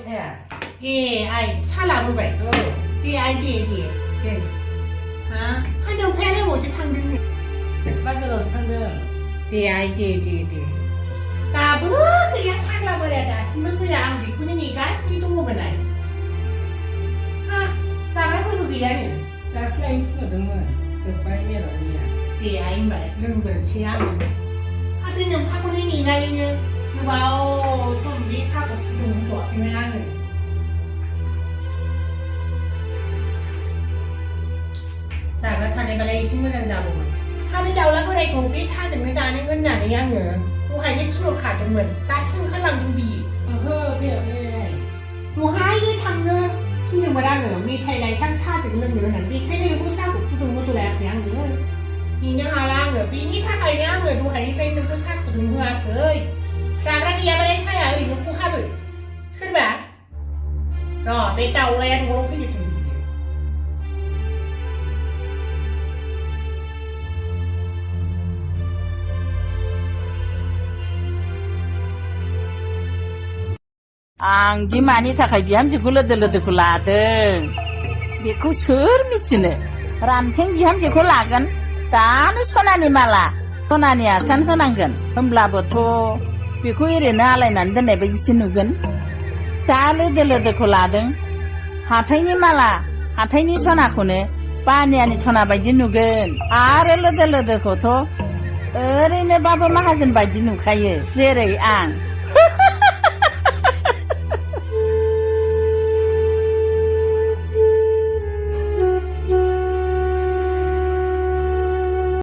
새야. 차 나무발. 한정 패래 뭐지 상등. 빠스로 상등. Tabu kaya pagla berada semen kaya ang dikunin igas itu mau benar. Sangat perlu gilanya. Last line sino dengman. Sepainnya lah dia. Aing balik lembur siang. Ada yang pakunin ini nanya. Nubau sombi saku dung tua gimana? Sangat tanda balai semua dan jamu. Kami tahu lah berai kopi saja menjadi enggak nih yang Hai cái chuột khả cho mình ta xin khá lòng trong bì bây giờ mùa hai cái thằng nữa xin đừng mà đang ở mi thầy này thằng xa chỉ mình nữa nè bi cái này cũng xa cũng tụi tôi làm cái nữa nhìn nhau hà lan ở bi ní khác thầy nhá người tụi thầy bên nó cứ xa của tụi hoa cười sang ra kia bên đây sai ở thì nó cũng khác rồi xin bà rồi bên tàu lên nó cái gì chuẩn bị Ang jimani takai bihamjiku lede-ledeku ladeng. Beku soर मिथिनो रानथें बिहामजोखौ लागोन दानो सनानि माला सनानि आसान होनांगोन होमब्लाबोथ' बेखौ ओरैनो आलायनानै दोननाय बायदिसो नुगोन दा लोदो-लोदोखौ लादों हाथायनि माला हाथायनि सनाखौनो पानियानि सना बायदि नुगोन आरो लोदो-लोदोखौथ' ओरैनोबाबो माहाजोन बायदि नुखायो जेरै आं